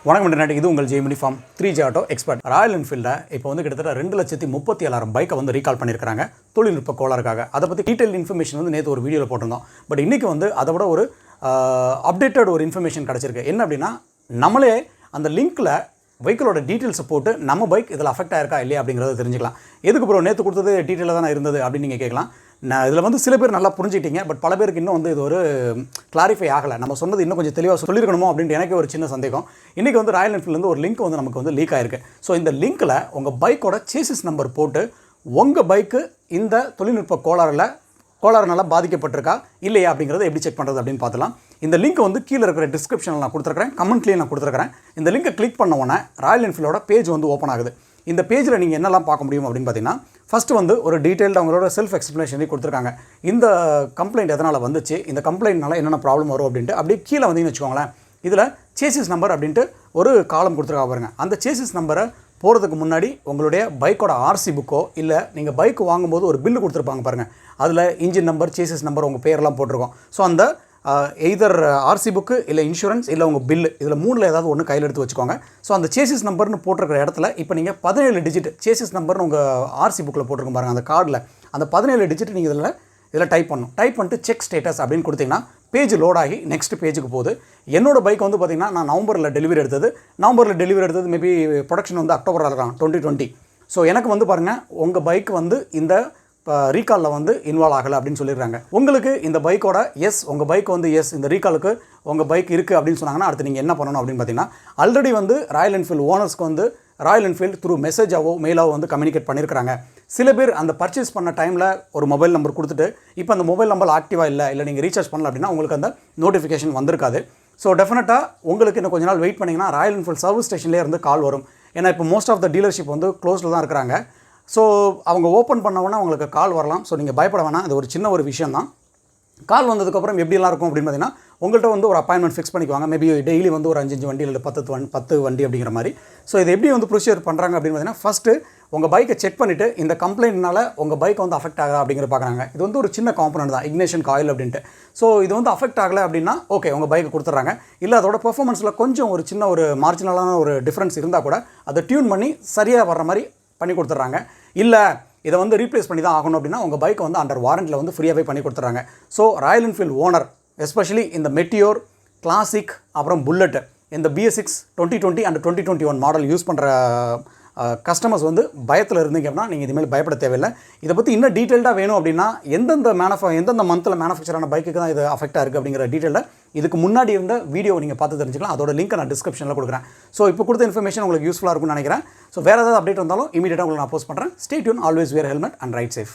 வணக்கம் இன்டர்நெட். இது உங்கள் Jaimani farm 3J auto expert. Royal என்ஃபீல்டில் இப்போ வந்து கிட்டத்தட்ட 2,37,000 பைக்கை வந்து ரீகால் பண்ணியிருக்காங்க தொழில்நுட்ப கோளாறுக்காக. அதை பற்றி டீட்டெயில் இன்ஃபர்மேஷன் வந்து நேற்று ஒரு வீடியோவில் போட்டிருந்தோம். பட் இன்றைக்கி வந்து அதை விட ஒரு அப்டேட்டட் ஒரு இன்ஃபர்மேஷன் கிடச்சிருக்கு. என்ன அப்படின்னா, நம்மளே அந்த லிங்க்கில் வெஹிக்கிளோட டீட்டெயில்ஸை போட்டு நம்ம பைக் இதில் அஃபெக்ட் ஆயிருக்கா இல்லையா அப்படிங்கிறத தெரிஞ்சுக்கலாம். எதுக்கு ப்ரோ நேற்று கொடுத்தது டீட்டெயிலாக தான் இருந்தது அப்படின்னு நீங்கள் கேட்கலாம். நான் இதில் வந்து சில பேர் நல்லா புரிஞ்சுக்கிட்டீங்க. பட் பல பேருக்கு இன்னும் வந்து இது ஒரு கிளாரிஃபை ஆகலை. நம்ம சொன்னது இன்னும் கொஞ்சம் தெளிவாக சொல்லியிருக்கணுமோ அப்படின்ட்டு எனக்கு ஒரு சின்ன சந்தேகம். இன்றைக்கி வந்து ராயல் என்ஃபீல்ட்லேருந்து ஒரு லிங்க் வந்து நமக்கு வந்து லீக் ஆயிருக்கு. ஸோ இந்த லிங்க்கில் உங்கள் பைக்கோட சேசிஸ் நம்பர் போட்டு உங்கள் பைக்கு இந்த தொழில்நுட்ப கோளாறுனால பாதிக்கப்பட்டிருக்கா இல்லையா அப்படிங்கிறத எப்படி செக் பண்ணுறது அப்படின்னு பார்த்துலாம். இந்த லிங்க் வந்து கீழே இருக்கிற டிஸ்கிரிப்ஷனில் நான் கொடுத்துருக்கிறேன், கமெண்ட்லேயே நான் கொடுத்துருக்கிறேன். இந்த லிங்கை கிளிக் பண்ண உடனே ராயல் என்ஃபீல்டோட பேஜ் வந்து ஓப்பன் ஆகுது. இந்த பேஜில் நீங்கள் என்னெல்லாம் பார்க்க முடியும் அப்படின்னு பார்த்தீங்கன்னா, ஃபஸ்ட்டு வந்து ஒரு டீட்டெயில்டு அவங்களோட செல்ஃப் எக்ஸ்ப்ளனேஷனே கொடுத்துருக்காங்க. இந்த கம்ப்ளைண்ட் எதனால் வந்துச்சு, இந்த கம்ப்ளைண்ட்னால என்னென்ன ப்ராப்ளம் வரும் அப்படின்ட்டு. அப்படியே கீழே வந்தீங்கன்னு வச்சுக்கோங்களேன், இதில் சேசிஸ் நம்பர் அப்படின்ட்டு ஒரு காலம் கொடுத்துருக்காங்க பாருங்கள். அந்த சேசிஸ் நம்பரை போகிறதுக்கு முன்னாடி உங்களுடைய பைக்கோட ஆர்சி புக்கோ இல்லை நீங்கள் பைக் வாங்கும்போது ஒரு பில்லு கொடுத்துருப்பாங்க பாருங்கள். அதில் இன்ஜின் நம்பர், சேசிஸ் நம்பர், உங்கள் பேரெல்லாம் போட்டிருக்கோம். ஸோ அந்த எய்தர் ஆர்சி புக்கு இல்லை இன்சூரன்ஸ் இல்லை உங்கள் பில்லு, இதில் மூணில் ஏதாவது ஒன்று கையில் எடுத்து வச்சுக்கோங்க. ஸோ அந்த சேசிஸ் நம்பர்னு போட்டிருக்கிற இடத்துல இப்போ நீங்கள் 17 டிஜிட் சேசிஸ் நம்பர்னு உங்கள் ஆர்சி புக்கில் போட்டிருக்கும் பாருங்கள், அந்த கார்டில் அந்த 17 டிஜிட் நீங்கள் இதில் டைப் பண்ணணும். டைப் பண்ணிட்டு செக் ஸ்டேட்டஸ் அப்படின்னு கொடுத்தீங்கன்னா பேஜ் லோட் ஆகி நெக்ஸ்ட் பேஜுக்கு போகுது. என்னோடய பைக் வந்து பார்த்திங்கன்னா, நான் நவம்பரில் டெலிவரி எடுத்தது மேபி ப்ரொடக்ஷன் வந்து அக்டோபரில் இருக்கலாம் 2020. ஸோ எனக்கு வந்து பாருங்கள், உங்கள் பைக் வந்து இந்த ரீகாலில் வந்து இன்வால்வ் ஆகலை அப்படின்னு சொல்லிடுறாங்க. உங்களுக்கு இந்த பைக்கோட உங்கள் பைக் வந்து இந்த ரீகாலுக்கு உங்கள் பைக் இருக்குது அப்படின்னு சொன்னாங்கன்னா, அடுத்து நீங்கள் என்ன பண்ணணும் அப்படின்னு பார்த்தீங்கன்னா, ஆல்ரெடி வந்து ராயல் என்ஃபீல்டு ஓனர்ஸ்க்கு வந்து ராயல் என்ஃபீல்டு த்ரூ மெசேஜாவோ மெயிலாவோ வந்து கம்யூனிகேட் பண்ணியிருக்காங்க. சில பேர் அந்த பர்ச்சேஸ் பண்ண டைமில் ஒரு மொபைல் நம்பர் கொடுத்துட்டு இப்போ அந்த மொபைல் நம்பர் ஆக்டிவாக இல்லை நீங்கள் ரீசார்ஜ் பண்ணல அப்படின்னா உங்களுக்கு அந்த நோட்டிஃபிகேஷன் வந்திருக்காது. ஸோ டெஃபினட்டாக உங்களுக்கு இன்னும் கொஞ்ச நாள் வெயிட் பண்ணிங்கன்னா ராயல் என்ஃபீல்டு சர்வீஸ் ஸ்டேஷன்லேயே இருந்து கால் வரும். ஏன்னா இப்போ மோஸ்ட் ஆஃப் த டீலர்ஷிப் வந்து க்ளோஸில் தான் இருக்கிறாங்க. ஸோ அவங்க ஓப்பன் பண்ணவொன்னே அவங்களுக்கு கால் வரலாம். ஸோ நீங்கள் பயப்பட வேணாம், அது ஒரு சின்ன ஒரு விஷயம் தான். கால் வந்ததுக்கப்புறம் எப்படிலாம் இருக்கும் அப்படின்னு பார்த்தீங்கன்னா, உங்கள்கிட்ட வந்து ஒரு அப்பாயின்மெண்ட் ஃபிக்ஸ் பண்ணிக்குவாங்க. மேபி டெய்லி வந்து ஒரு 5 வண்டி இல்லை 10 வண்டி அப்படிங்கிற மாதிரி. ஸோ இது எப்படி வந்து ப்ரொசீஜர் பண்ணுறாங்க அப்படின்னு பார்த்தீங்கன்னா, ஃபஸ்ட்டு உங்கள் பைக்கை செக் பண்ணிவிட்டு இந்த கம்ப்ளைண்ட்னால உங்கள் பைக் வந்து அஃபெக்ட் ஆகுதா அப்படிங்கிற பார்க்குறாங்க. இது வந்து ஒரு சின்ன காம்பனண்ட் தான், இக்னிஷன் காயில் அப்படின்ட்டு. ஸோ இது வந்து அஃபெக்ட் ஆகலை அப்படின்னா ஓகே, உங்கள் பைக்கை கொடுத்துட்றாங்க. இல்லை அதோட பெர்ஃபார்மன்ஸில் கொஞ்சம் ஒரு சின்ன ஒரு மார்ஜினலான ஒரு டிஃப்ரென்ஸ் இருந்தால் கூட அதை டியூன் பண்ணி சரியாக வர்ற மாதிரி பண்ணி கொடுத்துட்றாங்க. இல்லை இதை வந்து ரீப்ளேஸ் பண்ணி தான் ஆகணும் அப்படின்னா உங்கள் பைக்கை வந்து அண்டர் வாரண்டியில் வந்து ஃப்ரீயாகவே பண்ணி கொடுத்துட்றாங்க. So Royal Enfield owner especially இந்த மெட்டியோர், கிளாசிக், அப்புறம் புல்லட், இந்த BS6 2020 அண்ட் 2021 மாடல் யூஸ் பண்ணுற கஸ்டமர்ஸ் வந்து பயத்தில் இருந்தீங்க அப்படின்னா நீங்கள் இதுமாதிரி பயப்பட தேவையில்லை. இதை பற்றி இன்னும் டீட்டெயில்டாக வேணும் அப்படின்னா எந்தெந்த மந்தில் மேனுஃபேக்சரான பைக்குக்கு தான் இது அஃபெக்டாக இருக்குது அப்படிங்கிற டீட்டெயிலில் இதுக்கு முன்னாடி இருந்த வீடியோ நீங்கள் பார்த்து தெரிஞ்சுக்கலாம். அதோட லிங்க் நான் டிஸ்கிரிப்ஷனில் கொடுக்குறேன். ஸோ இப்போ கொடுத்த இன்ஃபர்மேஷன் உங்களுக்கு யூஸ்ஃபுல்லாக இருக்கும்னு நினைக்கிறேன். ஸோ வேறு ஏதாவது அப்டேட் வந்தாலும் இமீடியட்டாக உங்களுக்கு நான் போஸ்ட் பண்ணுறேன். Stay tune, always where helmet and right safe.